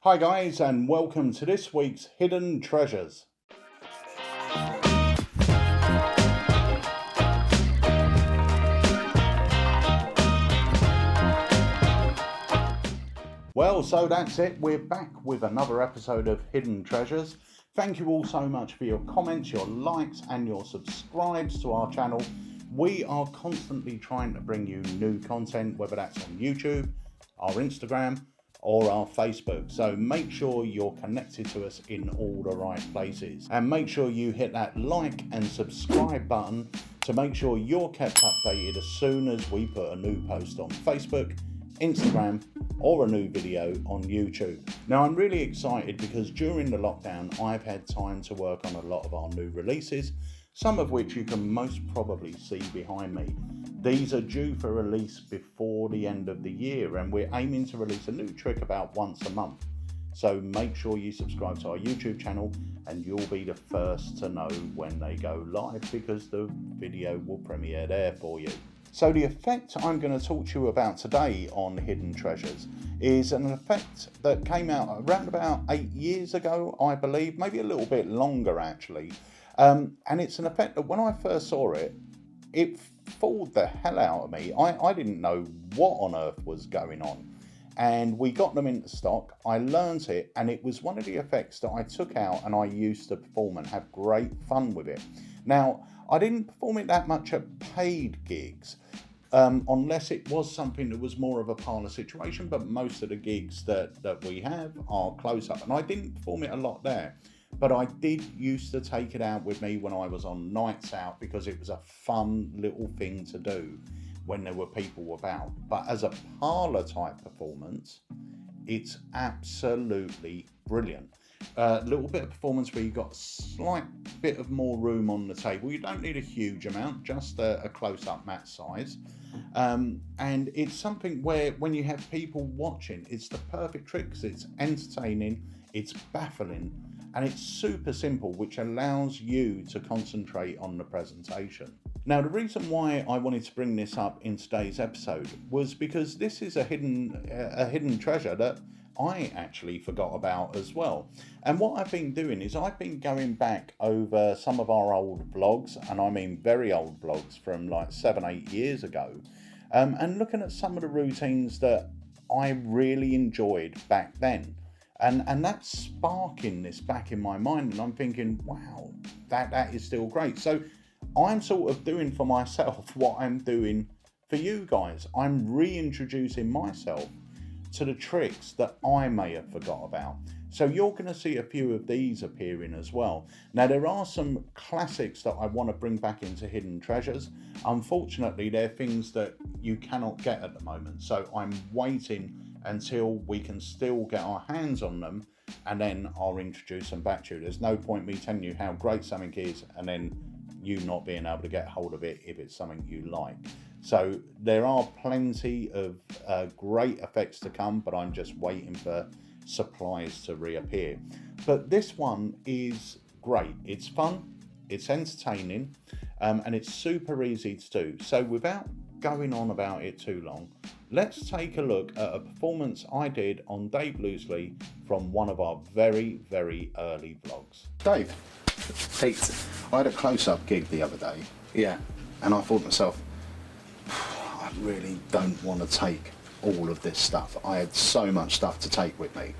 Hi guys, and welcome to this week's Hidden Treasures. Well, so that's it. We're back with another episode of Hidden Treasures. Thank you all so much for your comments, your likes, and your subscribes to our channel. We are constantly trying to bring you new content, whether that's on YouTube, our Instagram, or our Facebook. So make sure you're connected to us in all the right places. And make sure you hit that like and subscribe button to make sure you're kept updated as soon as we put a new post on Facebook, Instagram, or a new video on YouTube. Now I'm really excited because during the lockdown I've had time to work on a lot of our new releases, some of which you can most probably see behind me. These are due for release before the end of the year, and we're aiming to release a new trick about once a month. So make sure you subscribe to our YouTube channel and you'll be the first to know when they go live, because the video will premiere there for you. So the effect I'm going to talk to you about today on Hidden Treasures is an effect that came out around about 8 years ago, I believe, maybe a little bit longer actually. And it's an effect that when I first saw it, it fooled the hell out of me. I didn't know what on earth was going on. And we got them into stock, I learned it, and it was one of the effects that I took out and I used to perform and have great fun with it. Now, I didn't perform it that much at paid gigs, unless it was something that was more of a parlour situation, but most of the gigs that we have are close up, and I didn't perform it a lot there. But I did used to take it out with me when I was on nights out, because it was a fun little thing to do when there were people about. But as a parlour type performance, it's absolutely brilliant. A little bit of performance where you've got a slight bit of more room on the table. You don't need a huge amount, just a close-up mat size. And it's something where when you have people watching, it's the perfect trick because it's entertaining, it's baffling, and it's super simple, which allows you to concentrate on the presentation. Now, the reason why I wanted to bring this up in today's episode was because this is a hidden treasure that I actually forgot about as well. And what I've been doing is I've been going back over some of our old vlogs, and I mean very old vlogs from like 7-8 years ago, and looking at some of the routines that I really enjoyed back then. And that's sparking this back in my mind, and I'm thinking, wow, that is still great. So I'm sort of doing for myself what I'm doing for you guys. I'm reintroducing myself to the tricks that I may have forgot about. So you're going to see a few of these appearing as well. Now, there are some classics that I want to bring back into Hidden Treasures. Unfortunately, they're things that you cannot get at the moment. So I'm waiting until we can still get our hands on them, and then I'll introduce them back to you. There's no point me telling you how great something is and then you not being able to get hold of it if it's something you like. So there are plenty of great effects to come, but I'm just waiting for supplies to reappear. But this one is great. It's fun, it's entertaining, and it's super easy to do. So without going on about it too long, let's take a look at a performance I did on Dave Loosely from one of our very, very early vlogs. Dave, Pete, I had a close-up gig the other day. yeah, And I thought to myself, I really don't want to take all of this stuff. I had so much stuff to take with me.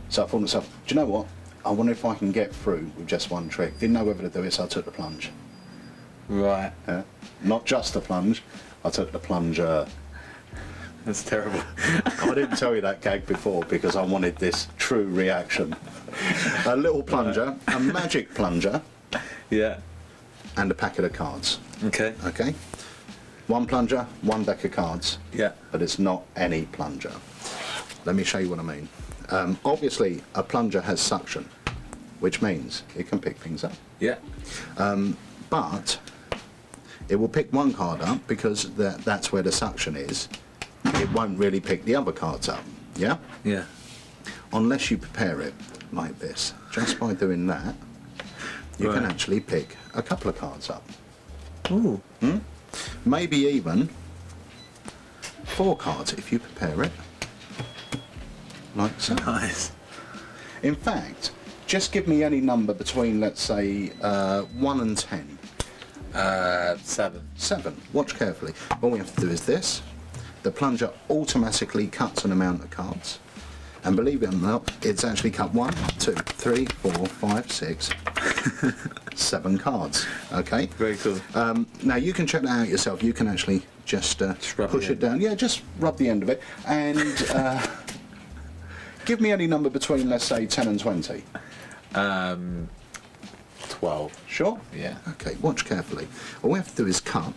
So I thought to myself, do you know what? I wonder if I can get through with just one trick. Didn't know whether to do it, so I took the plunge. right. Yeah? Not just the plunge, I took the plunger. That's terrible. I didn't tell you that gag before because I wanted this true reaction. A little plunger, a magic plunger, Yeah. and a packet of cards. Okay. Okay? One plunger, one deck of cards. Yeah. But it's not any plunger. Let me show you what I mean. Obviously, a plunger has suction, which means it can pick things up. Yeah. But it will pick one card up because that's where the suction is. It won't really pick the other cards up. Yeah? Yeah. Unless you prepare it like this. Just by doing that, you can actually pick a couple of cards up. Ooh. Maybe even 4 cards if you prepare it like so. Nice. In fact, just give me any number between, let's say, 1 and 10. 7. 7. Watch carefully. All we have to do is this. The plunger automatically cuts an amount of cards. And believe it or not, it's actually cut 1, 2, 3, 4, 5, 6, 7 cards. Okay? Very cool. Now you can check that out yourself. You can actually just push it down. Yeah, just rub the end of it. And give me any number between, let's say, 10 and 20. 12. Sure? Yeah. Okay, watch carefully. All we have to do is cut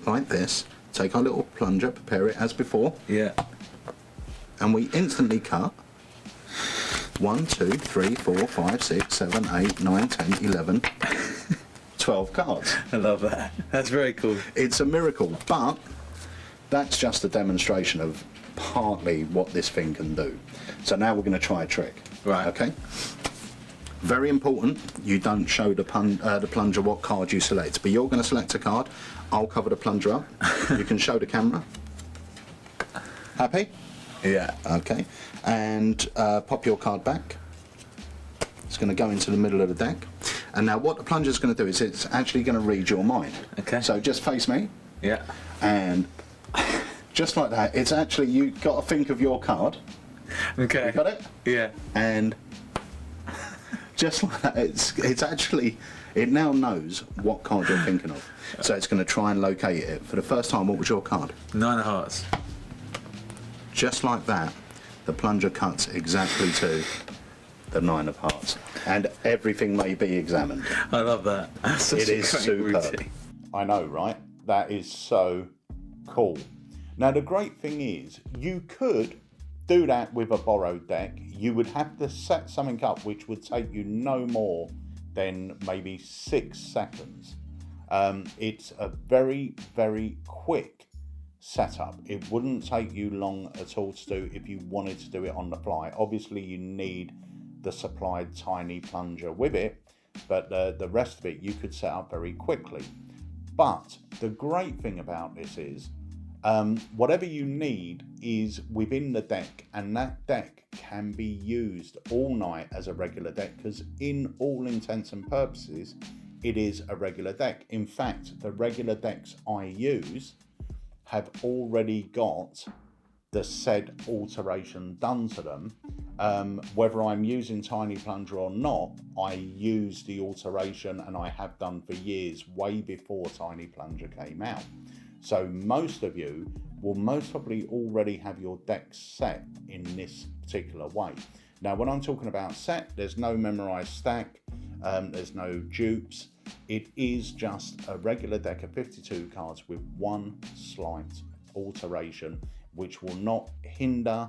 like this. Take our little plunger, prepare it as before. Yeah. And we instantly cut 1, 2, 3, 4, 5, 6, 7, 8, 9, 10, 11, 12 cards. I love that. That's very cool. It's a miracle, but that's just a demonstration of partly what this thing can do. So now we're going to try a trick. Right. Okay. Very important, you don't show the plunger what card you select, but you're going to select a card. I'll cover the plunger up. You can show the camera. Happy? Yeah. Okay. And pop your card back. It's going to go into the middle of the deck. And now what the plunger's going to do is it's actually going to read your mind. Okay. So just face me. Yeah. And just like that, it's actually, you've got to think of your card. Okay. You got it? Yeah. And just like that, it's actually, it now knows what card you're thinking of. So it's going to try and locate it. For the first time, what was your card? 9 of hearts. Just like that, the plunger cuts exactly to the 9 of hearts. And everything may be examined. I love that. That's such It a is great superb. routine. I know, right? That is so cool. Now, the great thing is, you could do that with a borrowed deck. You would have to set something up which would take you no more than maybe 6 seconds. It's a very, very quick setup. It wouldn't take you long at all to do if you wanted to do it on the fly. Obviously, you need the supplied Tiny Plunger with it, but the rest of it you could set up very quickly. But the great thing about this is whatever you need is within the deck, and that deck can be used all night as a regular deck, because in all intents and purposes it is a regular deck. In fact, the regular decks I use have already got the said alteration done to them. Whether I'm using Tiny Plunger or not, I use the alteration, and I have done for years, way before Tiny Plunger came out. So most of you will most probably already have your deck set in this particular way. Now, when I'm talking about set, there's no memorized stack, there's no dupes. It is just a regular deck of 52 cards with one slight alteration, which will not hinder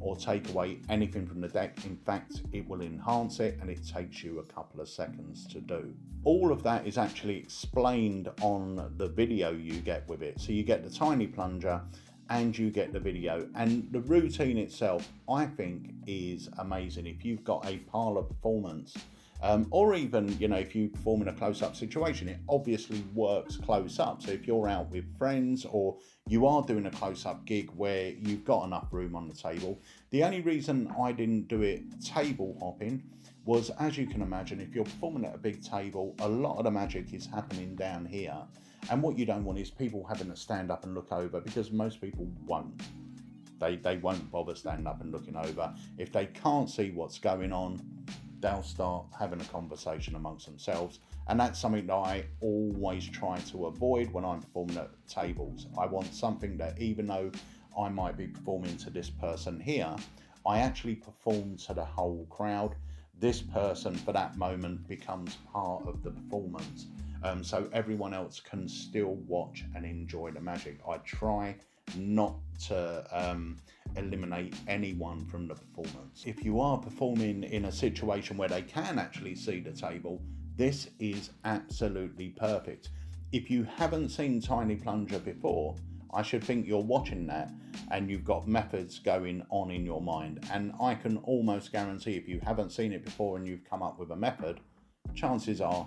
or take away anything from the deck. In fact, it will enhance it, and it takes you a couple of seconds to do. All of that is actually explained on the video you get with it. So you get the Tiny Plunger and you get the video, and the routine itself I think is amazing. If you've got a parlour performance, or even, you know, if you perform in a close-up situation, it obviously works close up. So if you're out with friends, or you are doing a close-up gig where you've got enough room on the table. The only reason I didn't do it table hopping was, as you can imagine, if you're performing at a big table, a lot of the magic is happening down here. And what you don't want is people having to stand up and look over, because most people won't. They won't bother standing up and looking over. If they can't see what's going on, they'll start having a conversation amongst themselves. And that's something that I always try to avoid when I'm performing at tables. I want something that, even though I might be performing to this person here, I actually perform to the whole crowd. This person for that moment becomes part of the performance. So everyone else can still watch and enjoy the magic. I try not to eliminate anyone from the performance. If you are performing in a situation where they can actually see the table, this is absolutely perfect. If you haven't seen Tiny Plunger before, I should think you're watching that and you've got methods going on in your mind. And I can almost guarantee, if you haven't seen it before and you've come up with a method, chances are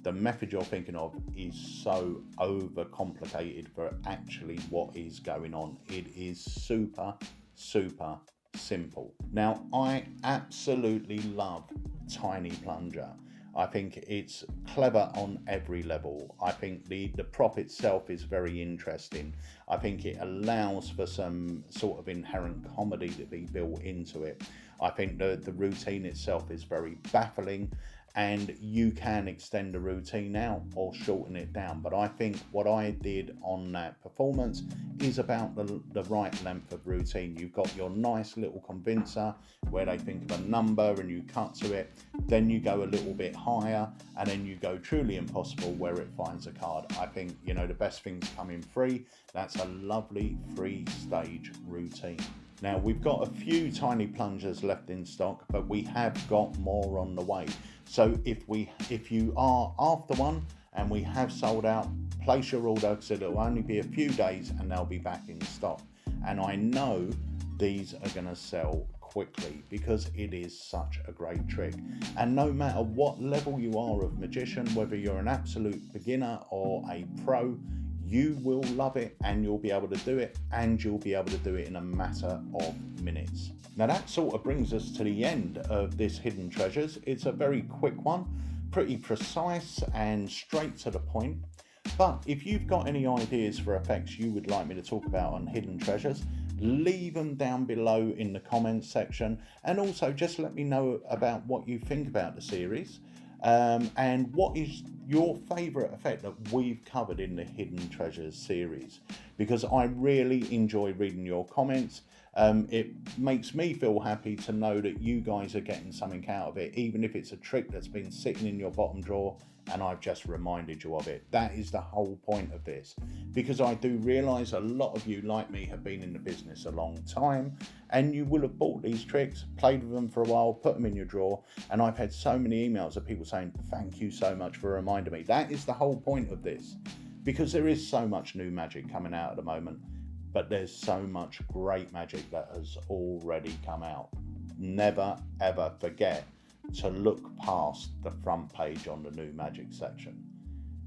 the method you're thinking of is so overcomplicated for actually what is going on. It is super, super simple. Now, I absolutely love Tiny Plunger. I think it's clever on every level. I think the prop itself is very interesting. I think it allows for some sort of inherent comedy to be built into it. I think the routine itself is very baffling, and you can extend the routine out or shorten it down. But I think what I did on that performance is about the right length of routine. You've got your nice little convincer where they think of a number and you cut to it. Then you go a little bit higher, and then you go truly impossible where it finds a card. I think, you know, the best things come in free. That's a lovely 3-stage routine. Now, we've got a few Tiny Plungers left in stock, but we have got more on the way. So if you are after one and we have sold out, place your order, because it'll only be a few days and they'll be back in stock. And I know these are going to sell quickly because it is such a great trick. And no matter what level you are of magician, whether you're an absolute beginner or a pro, you will love it, and you'll be able to do it, and you'll be able to do it in a matter of minutes. Now that sort of brings us to the end of this Hidden Treasures. It's a very quick one, pretty precise and straight to the point. But if you've got any ideas for effects you would like me to talk about on Hidden Treasures, leave them down below in the comments section, and also just let me know about what you think about the series. And what is your favourite effect that we've covered in the Hidden Treasures series, because I really enjoy reading your comments. It makes me feel happy to know that you guys are getting something out of it, even if it's a trick that's been sitting in your bottom drawer and I've just reminded you of it. That is the whole point of this, because I do realise a lot of you, like me, have been in the business a long time, and you will have bought these tricks, played with them for a while, put them in your drawer, and I've had so many emails of people saying, thank you so much for reminding me. That is the whole point of this, because there is so much new magic coming out at the moment, but there's so much great magic that has already come out. Never ever forget to look past the front page on the new magic section,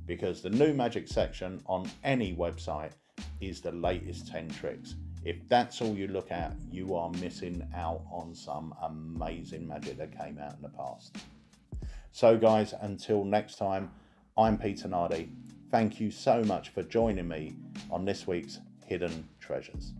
because the new magic section on any website is the latest 10 tricks. If that's all you look at, you are missing out on some amazing magic that came out in the past. So guys, until next time, I'm Peter Nardi. Thank you so much for joining me on this week's Hidden Treasures.